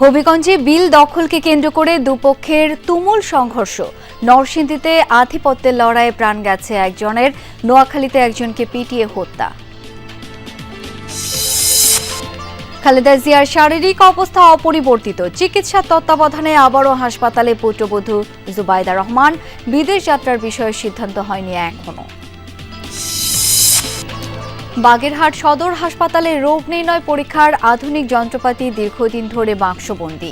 হবিগঞ্জে বিল দখলকে কেন্দ্র করে দুপক্ষের তুমুল সংঘর্ষ। নরসিংদীতে আধিপত্যের লড়াইয়ে প্রাণ গেছে একজনের, নোয়াখালীতে একজনকে পিটিয়ে হত্যা। খালেদা জিয়ার শারীরিক অবস্থা অপরিবর্তিত, চিকিৎসার তত্ত্বাবধানে আবারও হাসপাতালে পুত্রবধূ জুবাইদা রহমান। বিদেশ যাত্রার বিষয়ে সিদ্ধান্ত হয়নি এখনো। বাগেরহাট সদর হাসপাতালে রোগ নির্ণয় পরীক্ষার আধুনিক যন্ত্রপাতি দীর্ঘদিন ধরে বাক্সবন্দী।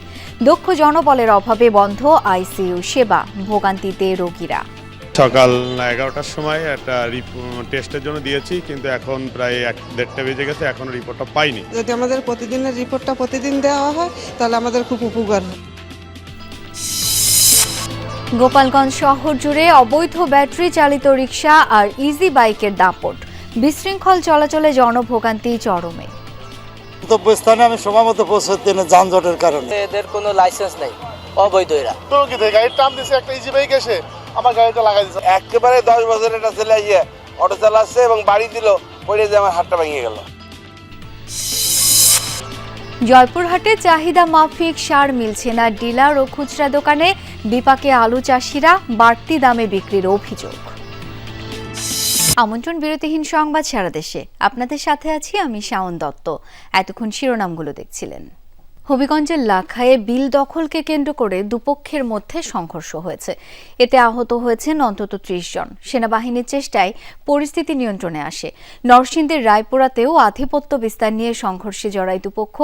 দক্ষ জনবলের অভাবে বন্ধ আইসিইউ সেবা, ভোগান্তিতে রোগীরা। সকাল 11টার সময় একটা টেস্টের জন্য দিয়েছি, কিন্তু এখন প্রায় 1-1:30 বেজে গেছে, এখনো রিপোর্টটা পাইনি। যদি আমাদের প্রতিদিনের রিপোর্টটা প্রতিদিন দেওয়া হয় তাহলে আমাদের খুব উপকার হয়। গোপালগঞ্জ শহর জুড়ে অবৈধ ব্যাটারি চালিত রিকশা আর ইজি বাইকের দাপট। বিশৃঙ্খল চলাচলে জনভোগান্তি চরমে। গন্তব্যস্থানে আমি সময় মতো পৌঁছতে না, যানজটের কারণে। এদের কোনো লাইসেন্স নেই, অবৈধ এরা। তো কি গাড়ির টার্ম দিছে, একটা ইজি বাইক এসে আমার গাড়িটা লাগাই দিছে। একেবারে 10 বছরের একটা ছেলে অটো চালাচ্ছে এবং বাড়ি দিল, পড়ে যে আমার হাতটা ভেঙে গেল। জয়পুরহাটে চাহিদা মাফিক সার মিলছে না ডিলার ও খুচরা দোকানে, বিপাকে আলু চাষিরা, বাড়তি দামে বিক্রির অভিযোগ। আমন্ত্রণ বিরতিহীন সংবাদ সারা দেশে, আপনাদের সাথে আছি আমি শাওন দত্ত। এতক্ষণ শিরোনামগুলো দেখছিলেন। হবিগঞ্জের লাখায়ে বিল দখলকে কেন্দ্র করে দুপক্ষের মধ্যে সংঘর্ষ হয়েছে। এতে আহত হয়েছেন অন্তত 30 জন। সেনাবাহিনীর চেষ্টায় পরিস্থিতি নিয়ন্ত্রণে আসে। নরসিংদীর রায়পুরাতেও আধিপত্য বিস্তার নিয়ে সংঘর্ষে জড়ায় দুপক্ষ,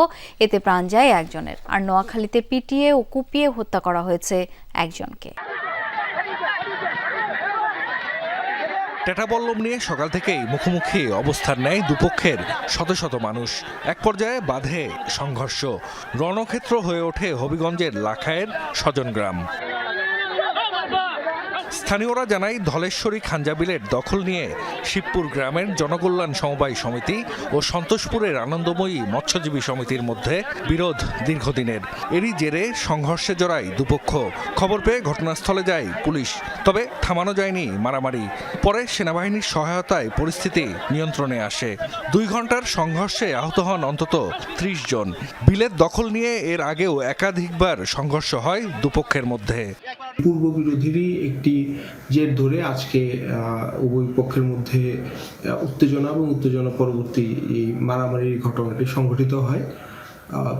এতে প্রাণ যায় একজনের। আর নোয়াখালীতে পিটিয়ে ও কুপিয়ে হত্যা করা হয়েছে একজনকে। টেটাবল্লম নিয়ে সকাল থেকেই মুখোমুখি অবস্থান নেয় দুপক্ষের শত শত মানুষ। এক পর্যায়ে বাধে সংঘর্ষ, রণক্ষেত্র হয়ে ওঠে হবিগঞ্জের লাখায়ের স্বজনগ্রাম। স্থানীয়রা জানায়, ধলেশ্বরী খাঞ্জাবিলের দখল নিয়ে শিবপুর গ্রামের জনকল্যাণ সমবায় সমিতি ও সন্তোষপুরের আনন্দময়ী মৎস্যজীবী সমিতির মধ্যে বিরোধ দীর্ঘদিনের। এরই জেরে সংঘর্ষে জড়ায় দুপক্ষ। খবর পেয়ে ঘটনাস্থলে যায় পুলিশ, তবে থামানো যায়নি মারামারি। পরে সেনাবাহিনীর সহায়তায় পরিস্থিতি নিয়ন্ত্রণে আসে। 2 ঘন্টার সংঘর্ষে আহত হন অন্তত 30 জন। বিলের দখল নিয়ে এর আগেও একাধিকবার সংঘর্ষ হয় দুপক্ষের মধ্যে। পূর্ব বিরোধীরই একটি জের ধরে আজকে উভয় পক্ষের মধ্যে উত্তেজনা এবং উত্তেজনা পরবর্তী এই মারামারির ঘটনাটি সংঘটিত হয়।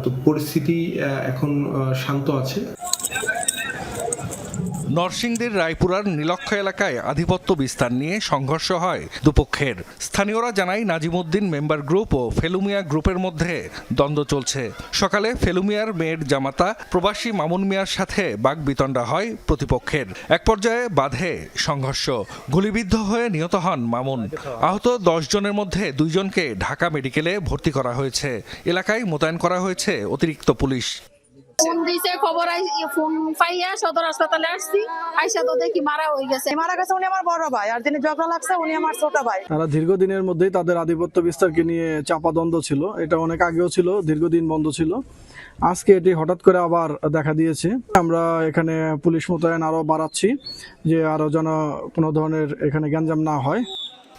তো পরিস্থিতি এখন শান্ত আছে। নরসিংদীর রায়পুরার নীলক্ষ এলাকায় আধিপত্য বিস্তার নিয়ে সংঘর্ষ হয় দুপক্ষের। স্থানীয়রা জানায়, নাজিমুদ্দিন মেম্বার গ্রুপ ও ফেলুমিয়া গ্রুপের মধ্যে দ্বন্দ্ব চলছে। সকালে ফেলুমিয়ার মেয়ের জামাতা প্রবাসী মামুন মিয়ার সাথে বাগবিতণ্ডা হয় প্রতিপক্ষের। এক পর্যায়ে বাধে সংঘর্ষ, গুলিবিদ্ধ হয়ে নিহত হন মামুন। আহত 10 জনের মধ্যে 2 জনকে ঢাকা মেডিকেলে ভর্তি করা হয়েছে। এলাকায় মোতায়েন করা হয়েছে অতিরিক্ত পুলিশ। ফোন দিয়েছে, খবর ফোন পাইয়া সদর হাসপাতালে আসছি, আইসা তো দেখি মারা হয়ে গেছে। মারা গেছে উনি আমার বড় ভাই, আর যিনি ঝগড়া লাগছে উনি আমার ছোট ভাই। তারা দীর্ঘদিনের মধ্যেই তাদের আধিপত্য বিস্তারকে নিয়ে চাপা দ্বন্দ্ব ছিল। এটা অনেক আগেও ছিল, দীর্ঘদিন বন্ধ ছিল। আজকে এটি হঠাৎ করে আবার দেখা দিয়েছে। আমরা এখানে পুলিশ মোতায়েন আরো বাড়াচ্ছি, যে আরো যেন কোনো ধরনের এখানে গ্যাঞ্জাম না হয়।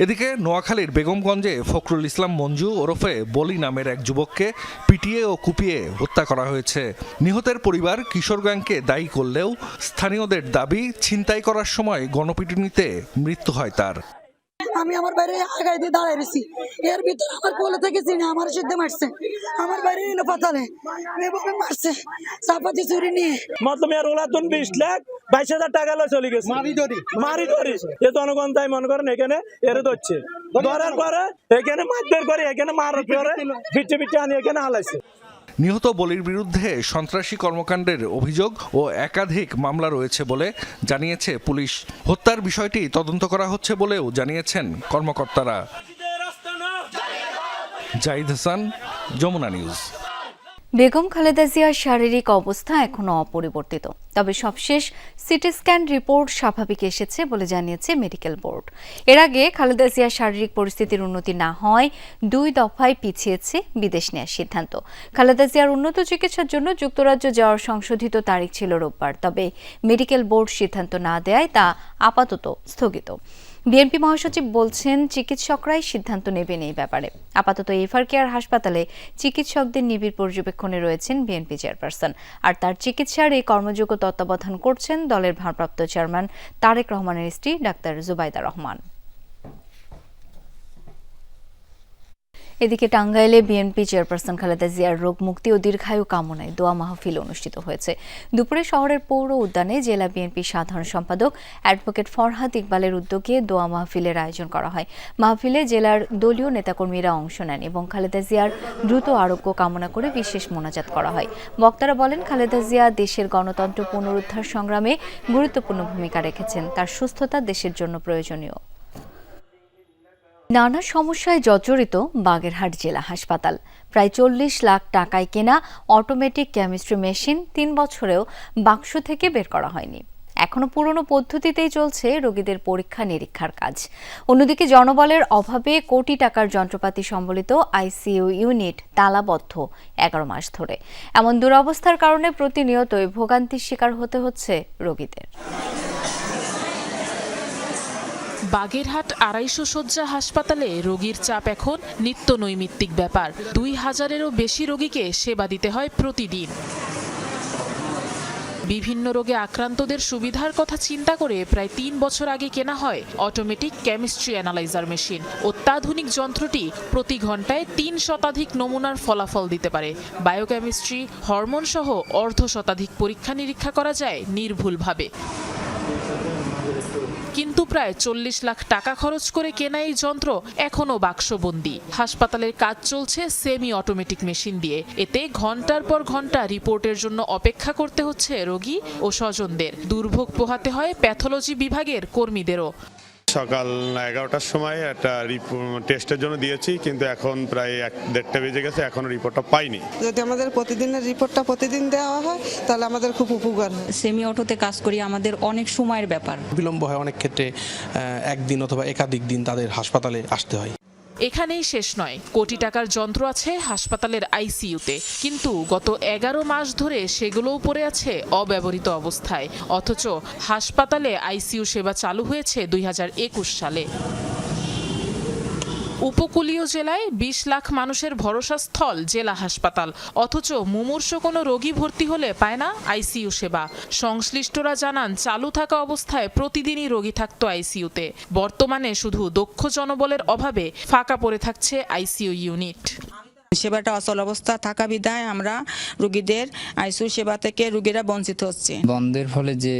এদিকে নোয়াখালীর বেগমগঞ্জে ফখরুল ইসলাম মঞ্জু ওরফে বলি নামের এক যুবককে পিটিয়ে ও কুপিয়ে হত্যা করা হয়েছে। নিহতের পরিবার কিশোর গ্যাংকে দায়ী করলেও স্থানীয়দের দাবি, ছিনতাই করার সময় গণপিটুনিতে মৃত্যু হয় তার। আমি আমার বাইরে আগাই দিয়ে দাঁড়াই রয়েছি, এর ভিতরে আমার কোলে থেকেছি না, আমার সিদ্ধে মারছে, আমার বাইরে এনে পাতালে এভাবে মারছে চাপাতি চুরি নিয়ে। মতলব এর ওলাতুন 20 লাখ 22,000 টাকা লয় চলে গেছে। মারি ধরি এ জনগণ তাই মনে করেন এখানে এরে ধরছে, ধরার পরে এখানে মারধর করে, এখানে মারার পরে পিঠে পিঠে আনি এখানে হালাইছে। নিহত বলির বিরুদ্ধে সন্ত্রাসী কর্মকাণ্ডের অভিযোগ ও একাধিক মামলা রয়েছে বলে জানিয়েছে পুলিশ। হত্যার বিষয়টি তদন্ত করা হচ্ছে বলেও জানিয়েছেন কর্মকর্তারা। জাহিদ হাসান, যমুনা নিউজ। বেগম খালেদা জিয়ার শারীরিক অবস্থা এখনো অপরিবর্তিত, তবে সবশেষ সিটি স্ক্যান রিপোর্ট স্বাভাবিক এসেছে বলে জানিয়েছে মেডিকেল বোর্ড। এর আগে খালেদা জিয়ার শারীরিক পরিস্থিতির উন্নতি না হয় 2 দফায় পিছিয়েছে বিদেশ নেওয়ার সিদ্ধান্ত। খালেদা জিয়ার উন্নত চিকিৎসার জন্য যুক্তরাজ্য যাওয়ার সংশোধিত তারিখ ছিল রোববার, তবে মেডিকেল বোর্ড সিদ্ধান্ত না দেয়ায় তা আপাতত স্থগিত। বিএনপি মহাসচিব বলছেন চিকিৎসকরাই সিদ্ধান্ত নেবেন এই ব্যাপারে। আপাতত এফআর কেয়ার হাসপাতালে চিকিৎসকদের নিবিড় পর্যবেক্ষণে রয়েছেন বিএনপি চেয়ারপারসন, আর তার চিকিৎসার এই কর্মযোগ্য তত্ত্বাবধান করছেন দলের ভারপ্রাপ্ত চেয়ারম্যান তারেক রহমানের স্ত্রী ডাক্তার জুবাইদা রহমান। এদিকে টাঙ্গাইলে বিএনপি চেয়ারপারসন খালেদা জিয়ার রোগ মুক্তি ও দীর্ঘায়ু কামনায় দোয়া মাহফিল অনুষ্ঠিত হয়েছে। দুপুরে শহরের পৌর উদ্যানে জেলা বিএনপি সাধারণ সম্পাদক অ্যাডভোকেট ফরহাদ ইকবালের উদ্যোগে দোয়া মাহফিলের আয়োজন করা হয়। মাহফিলে জেলার দলীয় নেতাকর্মীরা অংশ নেন এবং খালেদা জিয়ার দ্রুত আরোগ্য কামনা করে বিশেষ মোনাজাত করা হয়। বক্তারা বলেন, খালেদা জিয়া দেশের গণতন্ত্র পুনরুদ্ধার সংগ্রামে গুরুত্বপূর্ণ ভূমিকা রেখেছেন। তার সুস্থতা দেশের জন্য প্রয়োজনীয়। নানা সমস্যায় জর্জরিত বাগেরহাট জেলা হাসপাতাল। প্রায় 40 লাখ টাকায় কেনা অটোমেটিক কেমিস্ট্রি মেশিন 3 বছরেও বাক্স থেকে বের করা হয়নি। এখনো পুরনো পদ্ধতিতেই চলছে রোগীদের পরীক্ষা নিরীক্ষার কাজ। অন্যদিকে জনবলের অভাবে কোটি টাকার যন্ত্রপাতি সম্বলিত আইসিইউ ইউনিট তালাবদ্ধ 11 মাস ধরে। এমন দুরবস্থার কারণে প্রতিনিয়তই ভোগান্তির শিকার হতে হচ্ছে রোগীদের। বাগেরহাট 250 শয্যা হাসপাতালে রোগীর চাপ এখন নিত্য নৈমিত্তিক ব্যাপার। 2000-এরও বেশি রোগীকে সেবা দিতে হয় প্রতিদিন। বিভিন্ন রোগে আক্রান্তদের সুবিধার কথা চিন্তা করে প্রায় 3 বছর আগে কেনা হয় অটোমেটিক কেমিস্ট্রি অ্যানালাইজার মেশিন। অত্যাধুনিক যন্ত্রটি প্রতি ঘন্টায় 3 শতাধিক নমুনার ফলাফল দিতে পারে। বায়োকেমিস্ট্রি, হরমোন সহ অর্ধশতাধিক পরীক্ষা নিরীক্ষা করা যায় নির্ভুলভাবে। কিন্তু প্রায় 40 লাখ টাকা খরচ করে কেনা এই যন্ত্র এখনো বাক্সবন্দি। হাসপাতালের কাজ চলছে সেমি অটোমেটিক মেশিন দিয়ে। এতে ঘন্টার পর ঘন্টা রিপোর্টের জন্য অপেক্ষা করতে হচ্ছে রোগী ও স্বজনদের। দুর্ভোগ পোহাতে হয় প্যাথোলজি বিভাগের কর্মীদেরও। সকাল 11টার সময় একটা টেস্টের জন্য দিয়েছি, কিন্তু এখন প্রায় 1-1.5 বেজে গেছে, এখনো রিপোর্টটা পাইনি। যদি আমাদের প্রতিদিনের রিপোর্টটা প্রতিদিন দেওয়া হয় তাহলে আমাদের খুব উপকার হয়। সেমি অটোতে কাজ করি, আমাদের অনেক সময়ের ব্যাপার। বিলম্ব হয় অনেক ক্ষেত্রে, একদিন অথবা একাধিক দিন তাদের হাসপাতালে আসতে হয়। এখানেই শেষ নয়, কোটি টাকার যন্ত্র আছে হাসপাতালের আইসিইউতে, কিন্তু গত 11 মাস ধরে সেগুলোও পড়ে আছে অব্যবহৃত অবস্থায়। অথচ হাসপাতালে আইসিইউ সেবা চালু হয়েছে 2021 সালে। উপকূলীয় জেলায় 20 লাখ মানুষের ভরসা স্থল জেলা হাসপাতাল, অথচ মুমূর্ষ কোনো রোগী ভর্তি হলে পায় না আইসিইউ সেবা। সংশ্লিষ্টরা জানান, চালু থাকা অবস্থায় প্রতিদিনই রোগী থাকতো আইসিইউতে। বর্তমানে শুধু দক্ষ জনবলের অভাবে ফাঁকা পড়ে থাকছে আইসিইউ ইউনিট। সেবাটা অচল অবস্থা থাকা বিধায় আমরা রোগীদের আইসিইউ সেবা থেকে রোগীরা বঞ্চিত হচ্ছে। বন্ধের ফলে যে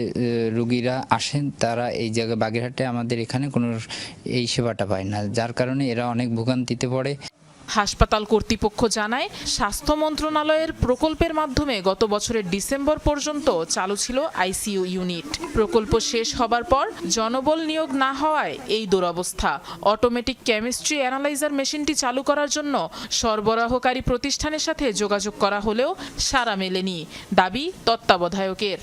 রোগীরা আসেন তারা এই জায়গায় বাগেরহাটে আমাদের এখানে কোনো এই সেবাটা পায় না, যার কারণে এরা অনেক ভোগান্তিতে পড়ে। হাসপাতাল কর্তৃপক্ষ জানায়, স্বাস্থ্য মন্ত্রণালয়ের প্রকল্পের মাধ্যমে গত বছরের ডিসেম্বর পর্যন্ত চালু ছিল আইসিইউ ইউনিট। প্রকল্প শেষ হবার পর জনবল নিয়োগ না হওয়ায় এই দুরবস্থা। অটোমেটিক কেমিস্ট্রি অ্যানালাইজার মেশিনটি চালু করার জন্য সরবরাহকারী প্রতিষ্ঠানের সাথে যোগাযোগ করা হলেও সাড়া মেলেনি। দাবি তত্ত্বাবধায়কের।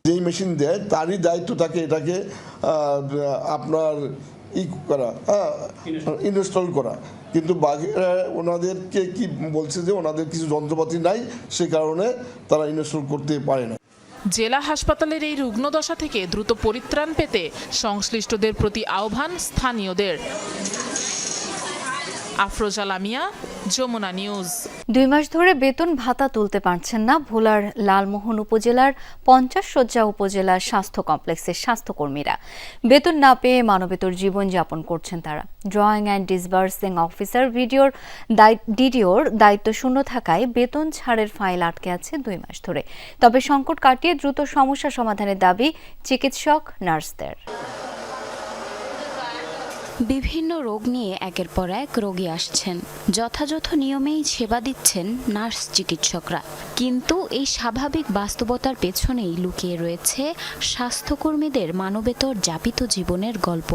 যেই মেশিন দেয় তারই দায়িত্ব থাকে এটাকে আপনার ইনস্টল করা, কিন্তু ওনাদেরকে কি বলছে যে ওনাদের কিছু যন্ত্রপাতি নাই, সে কারণে তারা ইনস্টল করতে পারে না। জেলা হাসপাতালের এই রুগ্নদশা থেকে দ্রুত পরিত্রাণ পেতে সংশ্লিষ্টদের প্রতি আহ্বান স্থানীয়দের। আফরোজা লামিয়া, যমুনা নিউজ। 2 মাস ধরে বেতন ভাতা তুলতে পারছেন না ভোলার লালমোহন উপজেলার 50 শয্যা উপজেলার স্বাস্থ্য কমপ্লেক্সের স্বাস্থ্যকর্মীরা। বেতন না পেয়ে মানবেতর জীবনযাপন করছেন তারা। ড্রয়িং অ্যান্ড ডিসবার্সিং অফিসার ডিডিওর দায়িত্ব শূন্য থাকায় বেতন ছাড়ের ফাইল আটকে আছে 2 মাস ধরে। তবে সংকট কাটিয়ে দ্রুত সমস্যা সমাধানের দাবি চিকিৎসক, নার্সদের। বিভিন্ন রোগ নিয়ে একের পর এক রোগী আসছেন, যথাযথ নিয়মেই সেবা দিচ্ছেন নার্স চিকিৎসকরা। কিন্তু এই স্বাভাবিক বাস্তবতার পেছনেই লুকিয়ে রয়েছে স্বাস্থ্যকর্মীদের মানবেতর যাপিত জীবনের গল্প।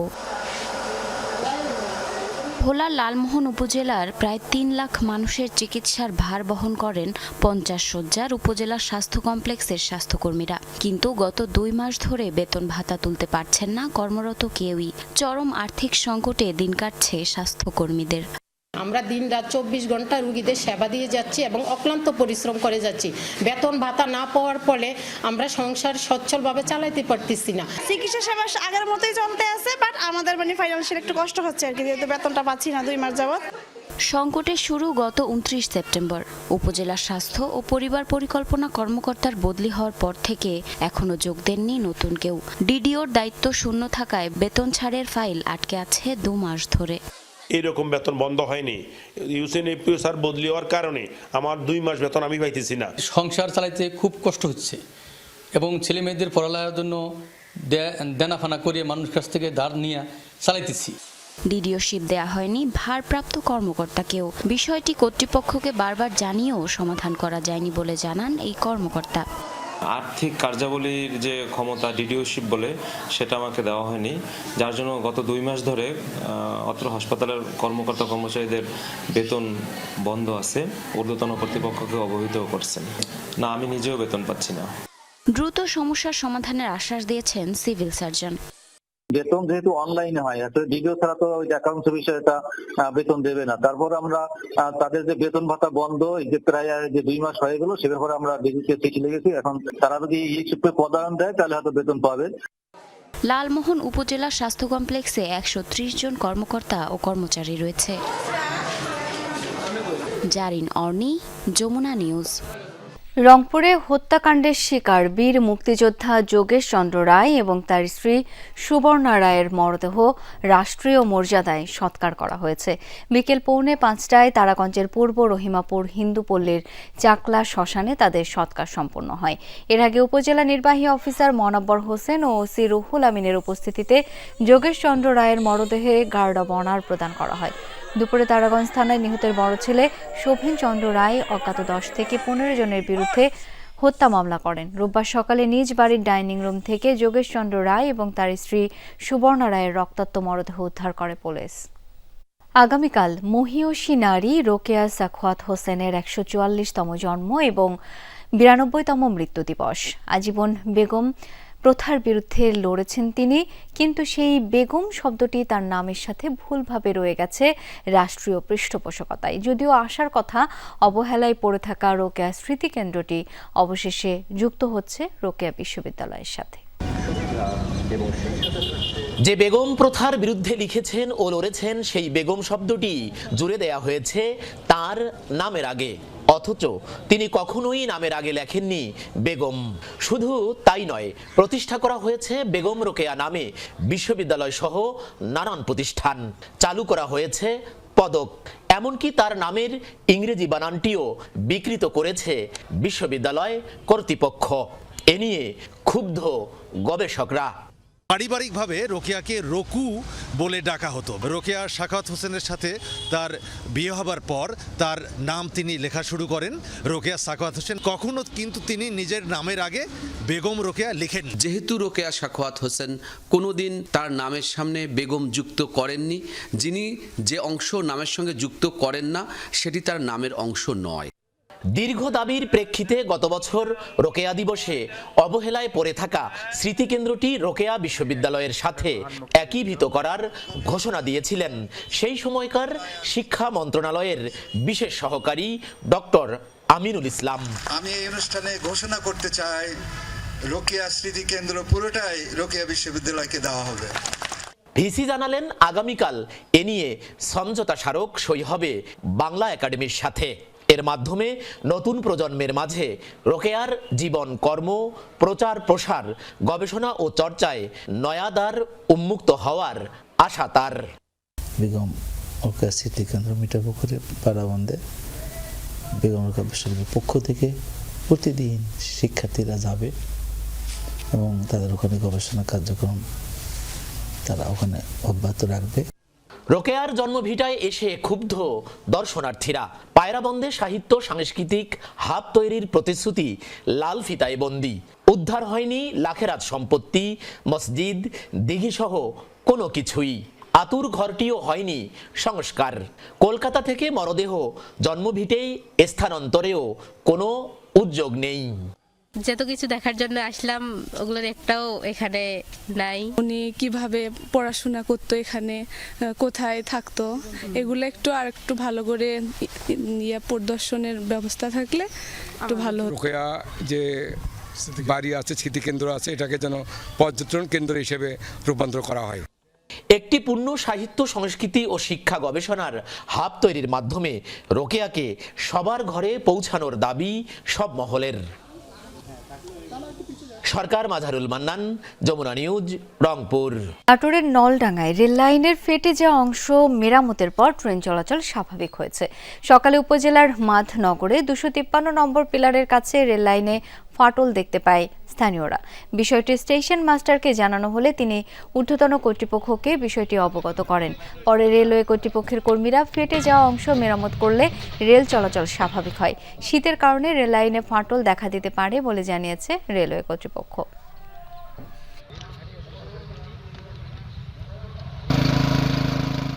ভোলার লালমোহন উপজেলার প্রায় 3 লাখ মানুষের চিকিৎসার ভার বহন করেন 50 শয্যার উপজেলা স্বাস্থ্য কমপ্লেক্সের স্বাস্থ্যকর্মীরা। কিন্তু গত 2 মাস ধরে বেতন ভাতা তুলতে পারছেন না কর্মরত কেউই। চরম আর্থিক সংকটে দিন কাটছে স্বাস্থ্যকর্মীদের। আমরা দিনরাত 24 ঘন্টা রোগীদের সেবা দিয়ে যাচ্ছি এবং অক্লান্ত পরিশ্রম করে যাচ্ছি। বেতন ভাতা না পাওয়ার ফলে আমরা সংসার সচ্ছলভাবে চালাতে পারতেছি না। চিকিৎসা সেবা আগের মতোই চলতে আছে, বাট আমাদের ফাইন্যান্সিয়াল একটু কষ্ট হচ্ছে আর কি, যেহেতু বেতনটা পাচ্ছি না 2 মাস যাবত। সংকটের শুরু গত 29 সেপ্টেম্বর। উপজেলা স্বাস্থ্য ও পরিবার পরিকল্পনা কর্মকর্তার বদলি হওয়ার পর থেকে এখনো যোগ দেননি নতুন কেউ। ডিডিওর দায়িত্ব শূন্য থাকায় বেতন ছাড়ের ফাইল আটকে আছে 2 মাস ধরে। এইরকম বেতন বন্ধ হয়নি, ইউসিএনএফপিও স্যার বদলি হওয়ার কারণে আমার 2 মাস বেতন আমি পাইতেছি না। সংসার চালাইতে খুব কষ্ট হচ্ছে এবং ছেলে মেয়েদের পড়ালেখার জন্য দেনাফানা করে মানুষ কাছ থেকে ধার নিয়ে চালাইতেছি। ডিডিওশিপ দেয়া হয়নি ভারপ্রাপ্ত কর্মকর্তাকেও। বিষয়টি কর্তৃপক্ষকে বারবার জানিয়েও সমাধান করা যায়নি বলে জানান এই কর্মকর্তা। আর্থিক কার্যাবলীর যে ক্ষমতা ডিডিওশিপ বলে সেটা আমাকে দেওয়া হয়নি, যার জন্য গত 2 মাস ধরে অত্র হাসপাতালের কর্মকর্তা কর্মচারীদের বেতন বন্ধ আছে। ঊর্ধ্বতন কর্তৃপক্ষকে অবহিত করছেন না, আমি নিজেও বেতন পাচ্ছি না। দ্রুত সমস্যার সমাধানের আশ্বাস দিয়েছেন সিভিল সার্জন। বেতন যেহেতু অনলাইনে হয়, আসলে ডিডিও ছাড়া তো ওই অ্যাকাউন্টস বিষয়ে এটা বেতন দেবে না। তারপর আমরা তাদের যে বেতন ভাতা বন্ধ যে প্রায় যে 2 মাস হয়ে গেল, সে ব্যাপারে আমরা ডিডিওকে চিঠি লিখেছি। এখন তারা যদি এই সূত্রে প্রদান দেয় তাহলে হয়তো বেতন পাবে। লালমোহন উপজেলা স্বাস্থ্য কমপ্লেক্সে 130 জন কর্মকর্তা ও কর্মচারী রয়েছে। জারিন অর্নি, যমুনা নিউজ। রংপুরে হত্যাকাণ্ডের শিকার বীর মুক্তিযোদ্ধা যোগেশ চন্দ্র রায় এবং তার স্ত্রী সুবর্ণা রায়ের মরদেহ রাষ্ট্রীয় মর্যাদায় সৎকার করা হয়েছে। বিকেল 4:45টায় তারাগঞ্জের পূর্ব রহিমাপুর হিন্দুপল্লীর চাকলা শ্মশানে তাদের সৎকার সম্পন্ন হয়। এর আগে উপজেলা নির্বাহী অফিসার মনাব্বর হোসেন ও ওসি রুহুল আমিনের উপস্থিতিতে যোগেশ চন্দ্র রায়ের মরদেহে গার্ড অব অনার প্রদান করা হয়। দুপুরে তারাগঞ্জ থানায় নিহতের বড় ছেলে শোভন চন্দ্র রায় অজ্ঞাত 10 থেকে 15 জনের বিরুদ্ধে হত্যা মামলা করেন। রোববার সকালে নিজ বাড়ির ডাইনিং রুম থেকে যোগেশ চন্দ্র রায় এবং তার স্ত্রী সুবর্ণা রায়ের রক্তাক্ত মরদেহ উদ্ধার করে পুলিশ। আগামীকাল মহিয়সী নারী রোকেয়া সাখাওয়াত হোসেনের 144তম জন্ম এবং 92তম মৃত্যু দিবস। আজীবন বেগম প্রথার বিরুদ্ধে লড়েছেন তিনি, কিন্তু সেই বেগম শব্দটি তার নামের সাথে ভুলভাবে রয়ে গেছে রাষ্ট্রীয় পৃষ্ঠপোষকতায়। যদিও আসার কথা, অবহেলায় পড়ে থাকা রোকেয়া স্মৃতি কেন্দ্রটি অবশেষে যুক্ত হচ্ছে রোকেয়া বিশ্ববিদ্যালয়ের সাথে। যে বেগম প্রথার বিরুদ্ধে লিখেছেন ও লড়েছেন, সেই বেগম শব্দটি জুড়ে দেয়া হয়েছে তার নামের আগে, অথচ তিনি কখনোই নামের আগে লেখেননি বেগম। শুধু তাই নয়, প্রতিষ্ঠা করা হয়েছে বেগম রোকেয়া নামে বিশ্ববিদ্যালয় সহ নানান প্রতিষ্ঠান। চালু করা হয়েছে পদক, এমনকি তার নামের ইংরেজি বানানটিও বিকৃত করেছে বিশ্ববিদ্যালয় কর্তৃপক্ষ। এ নিয়ে ক্ষুব্ধ গবেষকরা। পারিবারিকভাবে রোকেয়াকে রকু বলে ডাকা হতো। রোকেয়া সাখাওয়াত হোসেনের সাথে তার বিয়ে হবার পর তার নাম তিনি লেখা শুরু করেন রোকেয়া সাখাওয়াত হোসেন। কখনো কিন্তু তিনি নিজের নামের আগে বেগম রোকেয়া লিখেন। যেহেতু রোকেয়া সাখাওয়াত হোসেন কোনোদিন তার নামের সামনে বেগম যুক্ত করেননি, যিনি যে অংশ নামের সঙ্গে যুক্ত করেন না সেটি তার নামের অংশ নয়। দীর্ঘ দাবির প্রেক্ষিতে গত বছর রোকেয়া দিবসে অবহেলায় পড়ে থাকা স্মৃতিকেন্দ্রটি রোকেয়া বিশ্ববিদ্যালয়ের সাথে একীভূত করার ঘোষণা দিয়েছিলেন সেই সময়কার শিক্ষা মন্ত্রণালয়ের বিশেষ সহকারী ডক্টর আমিনুল ইসলাম। আমি এই অনুষ্ঠানে ঘোষণা করতে চাই, রোকেয়া স্মৃতিকেন্দ্র পুরোটাই রোকেয়া বিশ্ববিদ্যালয়কে দেওয়া হবে। ভিসি জানালেন আগামীকাল এ নিয়ে সমঝোতা স্মারক সই হবে বাংলা একাডেমির সাথে। এর মাধ্যমে নতুন প্রজন্মের মাঝে রোকেয়ার জীবন কর্ম, প্রচার প্রসার, গবেষণা ও চর্চায় নয়া দ্বার উন্মুক্ত হওয়ার আশা তার। বেগম রোকেয়া স্মৃতিকেন্দ্র মিঠাপুকুরে পাড়াবন্দে বেগম রোকেয়া বিশ্ববিদ্যালয়ের পক্ষ থেকে প্রতিদিন শিক্ষার্থীরা যাবে এবং তাদের ওখানে গবেষণা কার্যক্রম তারা ওখানে অব্যাহত রাখবে। রোকেয়ার জন্মভিটায় এসে ক্ষুব্ধ দর্শনার্থীরা। পায়রাবন্দে সাহিত্য সাংস্কৃতিক হাব তৈরির প্রতিশ্রুতি লাল ফিতায় বন্দী। উদ্ধার হয়নি লাখেরাত সম্পত্তি, মসজিদ, দিঘিসহ কোনো কিছুই। আতুর ঘরটিও হয়নি সংস্কার। কলকাতা থেকে মরদেহ জন্মভিটেই স্থানান্তরেও কোনো উদ্যোগ নেই। যত কিছু দেখার জন্য আসলাম ওগুলোর একটাও এখানে নাই। উনি কিভাবে পড়াশোনা করতো, এখানে কোথায় থাকতো, এগুলো একটু আর একটু ভালো করে প্রদর্শনের ব্যবস্থা থাকলে একটু ভালো হতো। রোকেয়া যে বাড়ি আছে, স্মৃতিকেন্দ্র আছে, এটাকে যেন পর্যটন কেন্দ্র হিসেবে রূপান্তর করা হয়। একটি পূর্ণ সাহিত্য, সংস্কৃতি ও শিক্ষা গবেষণার হাব তৈরির মাধ্যমে রোকেয়াকে সবার ঘরে পৌঁছানোর দাবি সব মহলের। সরকার, মাঝারুল মান্নান, যমুনা নিউজ, রংপুর। নাটোরের নলডাঙ্গায় রেল লাইনের ফেটে যাওয়া অংশ মেরামতের পর ট্রেন চলাচল স্বাভাবিক হয়েছে। সকালে উপজেলার মাধনগরে 253 নম্বর পিলারের কাছে রেল লাইনে ফাটল দেখতে পায় স্থানীয়রা। বিষয়টি স্টেশন মাস্টারকে জানানো হলে তিনি ঊর্ধ্বতন কর্তৃপক্ষকে বিষয়টি অবগত করেন। পরে রেলওয়ে কর্তৃপক্ষের কর্মীরা ফেটে যাওয়া অংশ মেরামত করলে রেল চলাচল স্বাভাবিক হয়। শীতের কারণে রেল লাইনে ফাটল দেখা দিতে পারে বলে জানিয়েছে রেলওয়ে কর্তৃপক্ষ।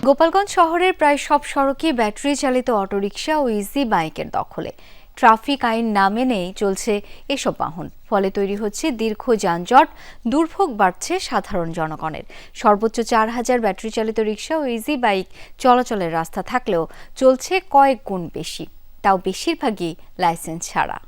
গোপালগঞ্জ শহরের প্রায় সব সড়কই ব্যাটারি চালিত অটোরিকশা ও ইজি বাইকের দখলে। ট্রাফিক আইন না মেনেই চলছে এসব বাহন, ফলে তৈরি হচ্ছে দীর্ঘ যানজট, দুর্ভোগ বাড়ছে সাধারণ জনগণের। সর্বোচ্চ 4000 ব্যাটারি চালিত রিকশা ও ইজি বাইক চলাচলের রাস্তা থাকলেও চলছে কয়েক গুণ বেশি, তাও বেশিরভাগই লাইসেন্স ছাড়া।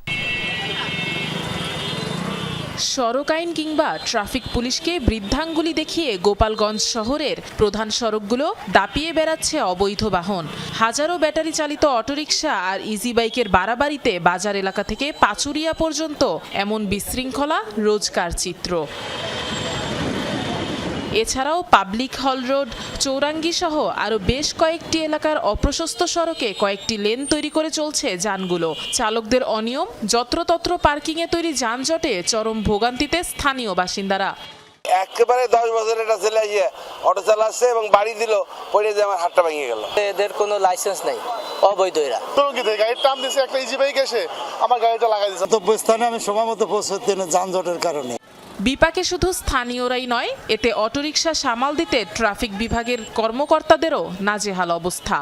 সড়ক আইন কিংবা ট্রাফিক পুলিশকে বৃদ্ধাঙ্গুলি দেখিয়ে গোপালগঞ্জ শহরের প্রধান সড়কগুলো দাপিয়ে বেড়াচ্ছে অবৈধ বাহন। হাজারো ব্যাটারি চালিত অটোরিকশা আর ইজি বাইকের বাড়াবাড়িতে বাজার এলাকা থেকে পাচুরিয়া পর্যন্ত এমন বিশৃঙ্খলা রোজকার চিত্র। এছাড়াও পাবলিক হল রোড, চৌরাঙ্গি সহ আরও বেশ কয়েকটি এলাকার অপ্রশস্ত সড়কে কয়েকটি লেন তৈরি করে চলছে যানগুলো। চালকদের অনিয়ম, যত্রতত্র পার্কিংয়ে তৈরি যানজটে চরম ভোগান্তিতে স্থানীয় বাসিন্দারা। একেবারে 10 বছরের একটা ছেলে অটো চালাচ্ছে এবং বাড়ি দিল, পড়ে যে আমার হাতটা ভেঙে গেল। এদের কোনো লাইসেন্স নেই, অবৈধ এরা। গাড়ির টান দিচ্ছে, একটা ইজি বাইক এসে আমার গাড়িটা লাগাই দিচ্ছে। গন্তব্যস্থানে আমি সময় মতো পৌঁছতে না যানজটের কারণে। বিপাকে শুধু স্থানীয়রাই নয়, এতে অটোরিকশা সামাল দিতে ট্রাফিক বিভাগের কর্মকর্তাদেরও নাজেহাল অবস্থা।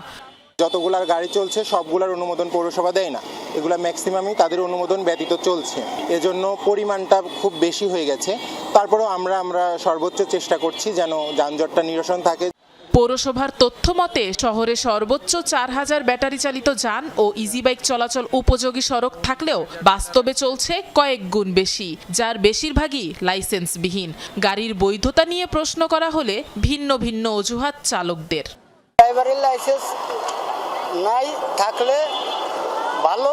যতগুলার গাড়ি চলছে সবগুলার অনুমোদন পৌরসভা দেয় না, এগুলা ম্যাক্সিমামই তাদের অনুমোদন ব্যতীত চলছে। এজন্য পরিমাণটা খুব বেশি হয়ে গেছে। তারপরেও আমরা সর্বোচ্চ চেষ্টা করছি যেন যানজটটা নিরসন থাকে। পৌরসভার তথ্য মতে শহরে সর্বোচ্চ 4000 ব্যাটারি চালিত যান ও ইজি বাইক চলাচল উপযোগী সড়ক থাকলেও বাস্তবে চলছে কয়েক গুণ বেশি, যার বেশিরভাগই লাইসেন্সবিহীন। গাড়ির বৈধতা নিয়ে প্রশ্ন করা হলে ভিন্ন ভিন্ন অজুহাত চালকদের। ড্রাইভারের লাইসেন্স নাই থাকলে ভালো,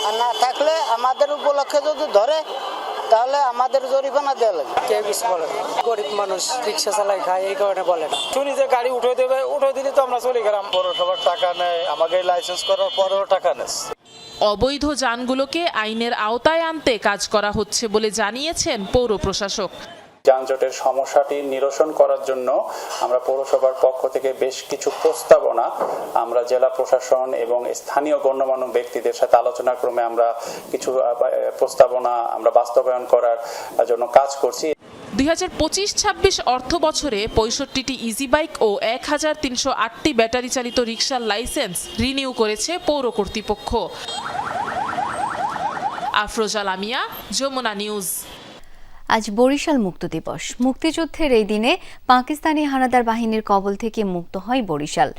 আর না থাকলে আমাদের উপলক্ষে যদি ধরে তাহলে আমাদের জরিমানা দেওয়া লাগে। কেউ কিছু বলে না, গরিব মানুষ রিক্সা চালায় খায়, এই কারণে বলে না। শুনি যে গাড়ি উঠে দেবে, উঠে দিলে তো আমরা চলে গেলাম। পৌরসভার টাকা নেয়, আমাকে লাইসেন্স করার পরেও টাকা নেয়। অবৈধ যানগুলোকে আইনের আওতায় আনতে কাজ করা হচ্ছে বলে জানিয়েছেন পৌর প্রশাসক। যানজটের সমস্যাটি নিরসন করার জন্য আমরা পৌরসভার পক্ষ থেকে বেশ কিছু প্রস্তাবনা আমরা জেলা প্রশাসন এবং স্থানীয় গণ্যমান্য ব্যক্তিদের সাথে আলোচনা ক্রমে আমরা কিছু প্রস্তাবনা আমরা বাস্তবায়ন করার জন্য কাজ করছি। 2025-26 অর্থ বছরে 65টি ইজি বাইক ও 1308টি ব্যাটারি চালিত রিকশার লাইসেন্স রিনিউ করেছে পৌর কর্তৃপক্ষ। আফরোজা লামিয়া, যমুনা নিউজ। আজ বরিশাল মুক্ত দিবস। মুক্তিযুদ্ধের এই দিনে পাকিস্তানি হানাদার বাহিনীর কবল থেকে মুক্ত হয় বরিশাল।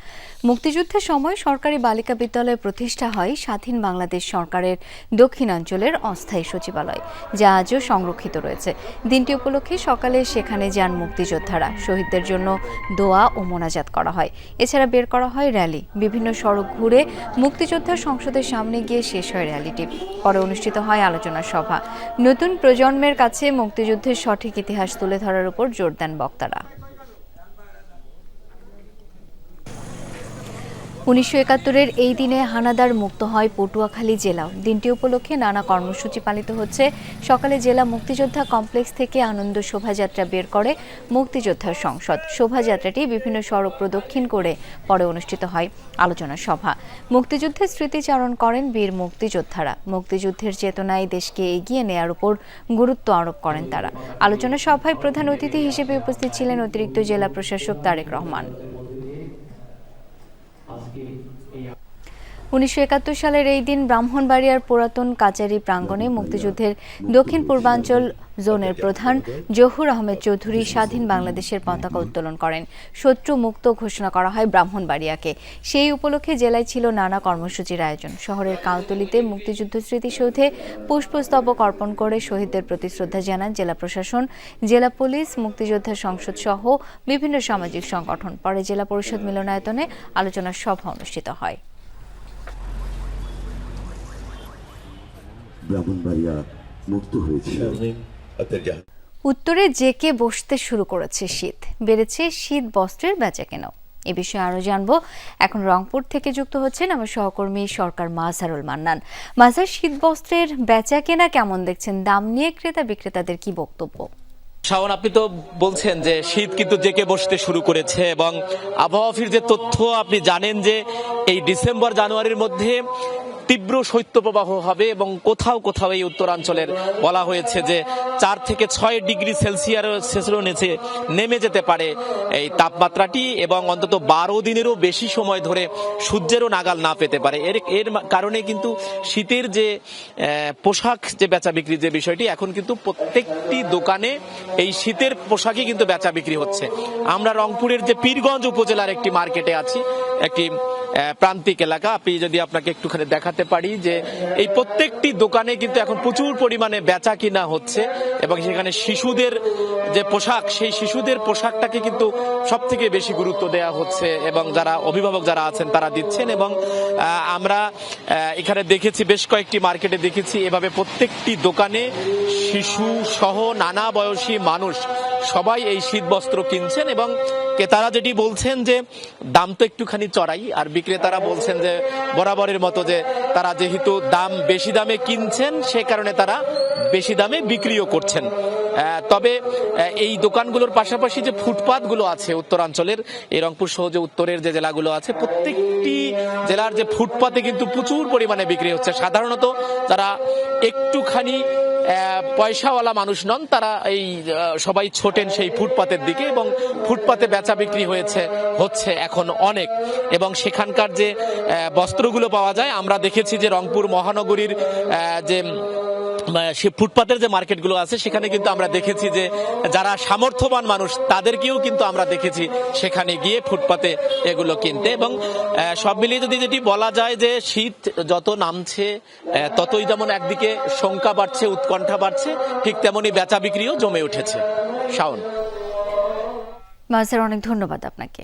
মুক্তিযুদ্ধের সময় সরকারি বালিকা বিদ্যালয় প্রতিষ্ঠা হয় স্বাধীন বাংলাদেশ সরকারের দক্ষিণাঞ্চলের অস্থায়ী সচিবালয়, যা আজও সংরক্ষিত রয়েছে। দিনটি উপলক্ষে সকালে সেখানে যান মুক্তিযোদ্ধারা। শহীদদের জন্য দোয়া ও মোনাজাত করা হয়। এছাড়া বের করা হয় র্যালি। বিভিন্ন সড়ক ঘুরে মুক্তিযোদ্ধা সংসদের সামনে গিয়ে শেষ হয় র্যালিটি। পরে অনুষ্ঠিত হয় আলোচনা সভা। নতুন প্রজন্মের কাছে মুক্তিযুদ্ধের সঠিক ইতিহাস তুলে ধরার উপর জোর দেন বক্তারা। 1971-এর এই দিনে হানাদার মুক্ত হয় পটুয়াখালী জেলাও। দিনটি উপলক্ষে নানা কর্মসূচি পালিত হচ্ছে। সকালে জেলা মুক্তিযোদ্ধা কমপ্লেক্স থেকে আনন্দ শোভাযাত্রা বের করে মুক্তিযোদ্ধার সংসদ। শোভাযাত্রাটি বিভিন্ন সড়ক প্রদক্ষিণ করে পরে অনুষ্ঠিত হয় আলোচনা সভা। মুক্তিযুদ্ধের স্মৃতিচারণ করেন বীর মুক্তিযোদ্ধারা। মুক্তিযুদ্ধের চেতনায় দেশকে এগিয়ে নেয়ার উপর গুরুত্ব আরোপ করেন তারা। আলোচনা সভায় প্রধান অতিথি হিসেবে উপস্থিত ছিলেন অতিরিক্ত জেলা প্রশাসক তারেক রহমান। 1971 সালের এই দিন ব্রাহ্মণবাড়িয়ার পুরাতন কাচারি প্রাঙ্গণে মুক্তিযুদ্ধের দক্ষিণ পূর্বাঞ্চল জোনের প্রধান জহুর আহমেদ চৌধুরী স্বাধীন বাংলাদেশের পতাকা উত্তোলন করেন। শত্রু মুক্ত ঘোষণা করা হয় ব্রাহ্মণবাড়িয়াকে। সেই উপলক্ষে জেলায় ছিল নানা কর্মসূচির আয়োজন। শহরের কাউতলিতে মুক্তিযুদ্ধ স্মৃতিসৌধে পুষ্পস্তবক অর্পণ করে শহীদদের প্রতি শ্রদ্ধা জানান জেলা প্রশাসন, জেলা পুলিশ, মুক্তিযোদ্ধা সংসদ সহ বিভিন্ন সামাজিক সংগঠন। পরে জেলা পরিষদ মিলনায়তনে আলোচনা সভা অনুষ্ঠিত হয়। ব্রাহ্মণবাড়িয়া মুক্ত হয়েছে। উত্তরে জেকে বসতে শুরু করেছে শীত, বেড়েছে শীত বস্ত্রের বেচাকেনাও। এ বিষয়ে আরো জানবো। এখন রংপুর থেকে যুক্ত হচ্ছেন আমার সহকর্মী সরকার মাজহারুল মান্নান। মাজহার, শীত বস্ত্রের বেচাকেনা কেমন দেখছেন? দাম নিয়ে ক্রেতা বিক্রেতাদের কি বক্তব্য? শাওন, আপনি তো বলছেন যে শীত কিন্তু জেকে বসতে শুরু করেছে এবং আবহাওয়া অফিস যে তথ্য আপনি জানেন যে এই ডিসেম্বর জানুয়ারির মধ্যে তীব্র শৈত্যপ্রবাহ হবে এবং কোথাও কোথাও এই উত্তরাঞ্চলের বলা হয়েছে যে 4 থেকে 6 ডিগ্রি সেলসিয়াসেরও নিচে নেমে যেতে পারে এই তাপমাত্রাটি এবং অন্তত 12 দিনেরও বেশি সময় ধরে সূর্যেরও নাগাল না পেতে পারে। এর কারণে কিন্তু শীতের যে পোশাক যে বেচা বিক্রির যে বিষয়টি, এখন কিন্তু প্রত্যেকটি দোকানে এই শীতের পোশাকই কিন্তু বেচা বিক্রি হচ্ছে। আমরা রংপুরের যে পীরগঞ্জ উপজেলার একটি মার্কেটে আছি, একটি প্রান্তিক এলাকা। আপনি যদি আপনাকে একটুখানি দেখাতে পারি যে এই প্রত্যেকটি দোকানে কিন্তু এখন প্রচুর পরিমাণে বেচা কিনা হচ্ছে এবং সেখানে শিশুদের যে পোশাক, সেই শিশুদের পোশাকটাকে কিন্তু সব থেকে বেশি গুরুত্ব দেওয়া হচ্ছে এবং যারা অভিভাবক যারা আছেন তারা দিচ্ছেন। এবং আমরা এখানে দেখেছি, বেশ কয়েকটি মার্কেটে দেখেছি এভাবে প্রত্যেকটি দোকানে শিশু সহ নানা বয়সী মানুষ সবাই এই শীত বস্ত্র কিনছেন এবং ক্রেতারা যেটি বলছেন যে দাম তো একটুখানি চড়াই, আর বিক্রেতারা বলছেন যে বরাবরের মতো যে তারা যেহেতু দাম বেশি দামে কিনছেন সে কারণে তারা বেশি দামে বিক্রিও করছেন। তবে এই দোকানগুলোর পাশাপাশি যে ফুটপাতগুলো আছে উত্তরাঞ্চলের, এই রংপুর সহ যে উত্তরের যে জেলাগুলো আছে, প্রত্যেকটি জেলার যে ফুটপাতে কিন্তু প্রচুর পরিমাণে বিক্রি হচ্ছে। সাধারণত যারা একটুখানি পয়সাওয়ালা মানুষ নন তারা এই সবাই ছোটেন সেই ফুটপাতের দিকে এবং ফুটপাতে বেচা বিক্রি হচ্ছে এখন অনেক। এবং সেখানকার যে বস্ত্রগুলো পাওয়া যায়, আমরা দেখেছি যে রংপুর মহানগরীর যে সে ফুটপাতের যে মার্কেটগুলো আছে সেখানে কিন্তু আমরা দেখেছি যে যারা সামর্থ্যবান মানুষ তাদেরকেও কিন্তু আমরা দেখেছি সেখানে গিয়ে ফুটপাতে এগুলো কিনতে। এবং সব মিলিয়ে যদি যেটি বলা যায় যে শীত যত নামছে ততই যেমন একদিকে শঙ্কা বাড়ছে, উৎকণ্ঠা বাড়ছে, ঠিক তেমনি বেচা বিক্রিও জমে উঠেছে। শাওন। মাজহার, অনেক ধন্যবাদ আপনাকে।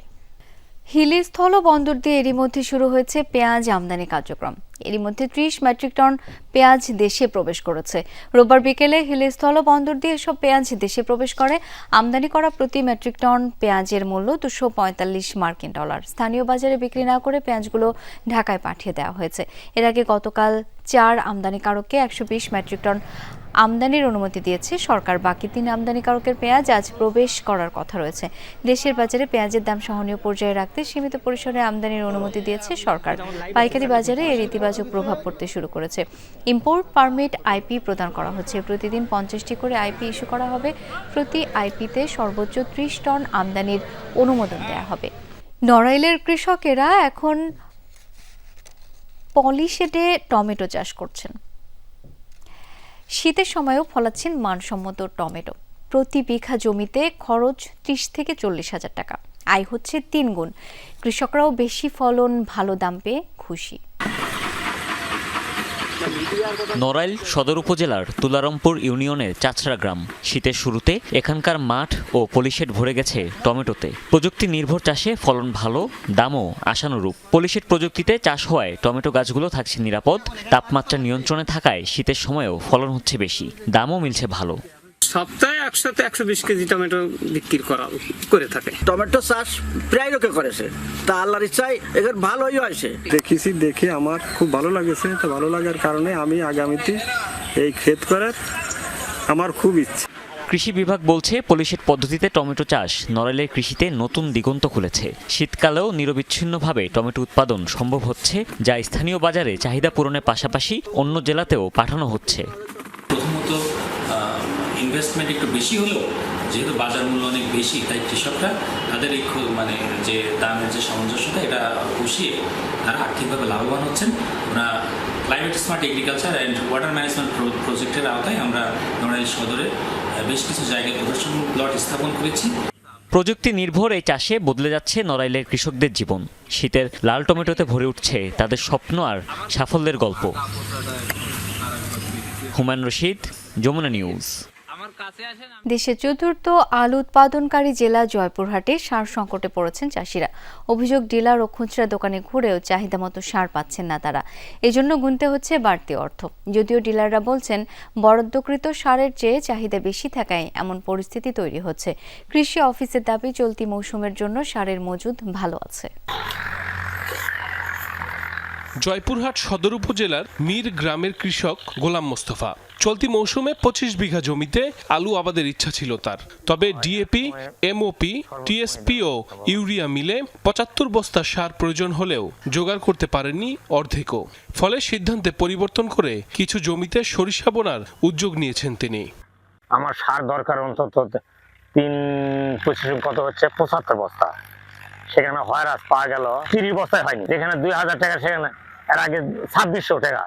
হিলি স্থল বন্দর দিয়ে এরই মধ্যে শুরু হয়েছে পেঁয়াজ আমদানি কার্যক্রম। এরই মধ্যে 30 মেট্রিক টন পেঁয়াজ দেশে প্রবেশ করেছে। রোববার বিকেলে হিলি স্থল বন্দর দিয়ে সব পেঁয়াজ দেশে প্রবেশ করে। আমদানি করা প্রতি মেট্রিক টন পেঁয়াজের মূল্য $245 মার্কিন। স্থানীয় বাজারে বিক্রি না করে পেঁয়াজগুলো ঢাকায় পাঠিয়ে দেওয়া হয়েছে। এর আগে গতকাল 4 আমদানিকারককে 120 মেট্রিক টন আমদানির অনুমতি দিয়েছে সরকার। বাকি 3 আমদানিকারকের পেঁয়াজ আজ প্রবেশ করার কথা রয়েছে। দেশের বাজারে পেঁয়াজের দাম সহনীয় পর্যায়ে রাখতে সীমিত পরিসরে আমদানির অনুমতি দিয়েছে সরকার। পাইকারি বাজারে এর ইতিবাচক প্রভাব পড়তে শুরু করেছে। ইম্পোর্ট পারমিট আইপি প্রদান করা হচ্ছে। প্রতিদিন 50টি করে আইপি ইস্যু করা হবে। প্রতি আইপিতে সর্বোচ্চ 30 টন আমদানির অনুমোদন দেওয়া হবে। নড়াইলের কৃষকেরা এখন পলিশেডে টমেটো চাষ করছেন। শীতের সময়ও ফলাচ্ছেন মানসম্মত টমেটো। প্রতি বিঘা জমিতে খরচ 30 থেকে 40 হাজার টাকা, আয় হচ্ছে 3 গুণ। কৃষকরাও বেশি ফলন, ভালো দাম পেয়ে খুশি। নড়াইল সদর উপজেলার তুলারামপুর ইউনিয়নের চাচড়া গ্রাম। শীতের শুরুতে এখানকার মাঠ ও পলিশেড ভরে গেছে টমেটোতে। প্রযুক্তি নির্ভর চাষে ফলন ভালো, দামও আশানুরূপ। পলিশেড প্রযুক্তিতে চাষ হওয়ায় টমেটো গাছগুলো থাকছে নিরাপদ। তাপমাত্রা নিয়ন্ত্রণে থাকায় শীতের সময়ও ফলন হচ্ছে বেশি, দামও মিলছে ভালো। সপ্তাহে 100-120 কেজি টমেটো বিক্রি করে থাকে। টমেটো চাষ প্রায় লোকে করেছে, তা আল্লাহর ইচ্ছায় এখানে ভালোই হয়েছে। দেখে আমার খুব ভালো লাগেছে। তো ভালো লাগার কারণে আমি আগামীতে এই ক্ষেত করার আমার খুব ইচ্ছে। কৃষি বিভাগ বলছে পলিশেড পদ্ধতিতে টমেটো চাষ নড়াইলের কৃষিতে নতুন দিগন্ত খুলেছে। শীতকালেও নিরবিচ্ছিন্নভাবে টমেটো উৎপাদন সম্ভব হচ্ছে, যা স্থানীয় বাজারে চাহিদা পূরণের পাশাপাশি অন্য জেলাতেও পাঠানো হচ্ছে। প্রথমত ইনভেস্টমেন্ট একটু বেশি হলেও যেহেতু বাজার মূল্য অনেক বেশি, তাই কৃষকরা তাদের এই মানে যে দামের যে সামঞ্জস্যতা এটা পুষিয়ে তারা আর্থিকভাবে লাভবান হচ্ছেন। আমরা climate smart agriculture and water management প্রজেক্টের আওতায় আমরা নড়াইল সদরে বেশ কিছু জায়গায় প্রদর্শনী প্লট স্থাপন করেছি। প্রযুক্তি নির্ভর এই চাষে বদলে যাচ্ছে নড়াইলের কৃষকদের জীবন। শীতের লাল টমেটোতে ভরে উঠছে তাদের স্বপ্ন আর সাফল্যের গল্প। হুমায়ুন রশিদ, যমুনা নিউজ। দেশের চতুর্থ আলু উৎপাদনকারী জেলা জয়পুরহাটে সার সংকটে পড়েছেন চাষিরা। অভিযোগ, ডিলার ও খুচরা দোকানে ঘুরেও চাহিদা মতো সার পাচ্ছেন না তারা, এজন্য গুনতে হচ্ছে বাড়তি অর্থ। যদিও ডিলাররা বলছেন বরাদ্দকৃত সারের চেয়ে চাহিদা বেশি থাকায় এমন পরিস্থিতি তৈরি হচ্ছে। কৃষি অফিসের দাবি, চলতি মৌসুমের জন্য সারের মজুদ ভালো আছে। জয়পুরহাট সদর উপজেলার মীর গ্রামের কৃষক গোলাম মোস্তফা চলতি মৌসুমে 25 বিঘা জমিতে আলু আবাদের ইচ্ছা ছিল তার। তবে ডিএপি, এমওপি, টিএসপি ও ইউরিয়া মিলে 75 বস্তা সার প্রয়োজন হলেও জোগাড় করতে পারেননি অর্ধেকও। ফলে সিদ্ধান্তে পরিবর্তন করে কিছু জমিতে সরিষা বোনার উদ্যোগ নিয়েছেন তিনি। আমার সার দরকার অন্তত 3-25 কত হচ্ছে 75 বস্তা, সেখানে হয়রাস পাওয়া গেল 30 বস্তায় হয়নি, যেখানে 2000 টাকা সেখানে এর আগে 2600 টাকা।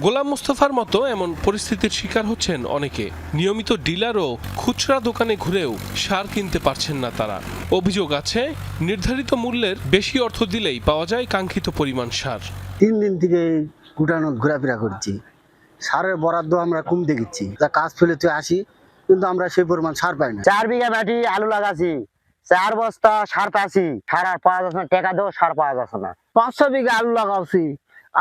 গোলাম মোস্তফার মতো এমন পরিস্থিতির শিকার হচ্ছেন অনেকে। নিয়মিত ডিলার ও খুচরা দোকানে ঘুরেও সার কিনতে পারছেন না তারা। অভিযোগ আছে, নির্ধারিত মূল্যের বেশি অর্থ দিলেই পাওয়া যায় কাঙ্ক্ষিত পরিমাণ সার। 3 দিন থেকে গুটানো ঘোরাফেরা করছি, সারের বরাদ্দ আমরা কম দেখেছি, যা কাজ ফেলে তুই আসি কিন্তু আমরা সেই পরিমাণ সার পাই না। 4 বিঘা মাটি আলু লাগাছি, 4 বস্তা সার পাচ্ছি, সার আর পাওয়া যাচ্ছে না, টাকা দেও সার পাওয়া যাচ্ছে না। 500 বিঘা আলু লাগাচ্ছি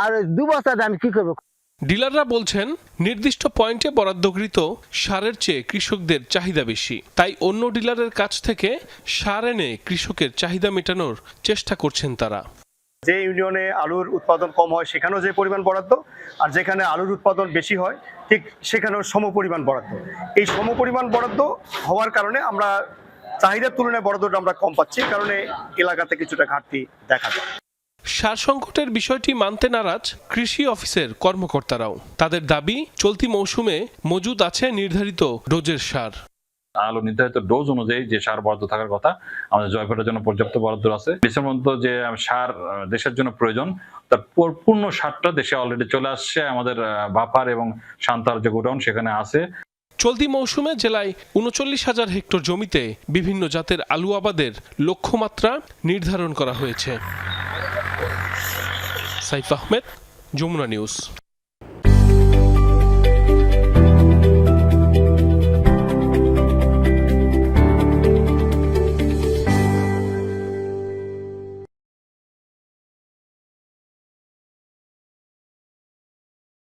আর 2 বস্তা আমি কি করবো? ডিলাররা বলছেন, নির্দিষ্ট পয়েন্টে বরাদ্দকৃত সারের চেয়ে কৃষকদের চাহিদা বেশি, তাই অন্য ডিলারের কাছ থেকে সার এনে কৃষকের চাহিদা মেটানোর চেষ্টা করছেন তারা। যে ইউনিয়নে আলুর উৎপাদন কম হয় সেখানেও যে পরিমাণ বরাদ্দ, আর যেখানে আলুর উৎপাদন বেশি হয় ঠিক সেখানেও সমপরিমাণ বরাদ্দ। এই সমপরিমাণ বরাদ্দ হওয়ার কারণে আমরা চাহিদার তুলনায় বরাদ্দটা আমরা কম পাচ্ছি, কারণে এলাকাতে কিছুটা ঘাটতি দেখা যায়। সার সংকটের বিষয়টি মানতে নারাজ কৃষি অফিসের কর্মকর্তারাও। তাদের দাবি, চলতি মৌসুমে মজুদ আছে নির্ধারিত ডোজের সার। আলু নির্ধারিত ডোজ অনুযায়ী যে সার বরাদ্দ থাকার কথা আমাদের জয়পুরের জন্য পর্যাপ্ত বরাদ্দ আছে। ডিসেম্বর পর্যন্ত যে সার দেশের জন্য প্রয়োজন তার পূর্ণ সারটা দেশে অলরেডি চলে আসছে। আমাদের বাফার এবং শান্তার যে গোডাউন সেখানে আছে। চলতি মৌসুমে জেলায় 39,000 হেক্টর জমিতে বিভিন্ন জাতের আলু আবাদের লক্ষ্যমাত্রা নির্ধারণ করা হয়েছে। সাইফ আহমেদ, যমুনা নিউজ।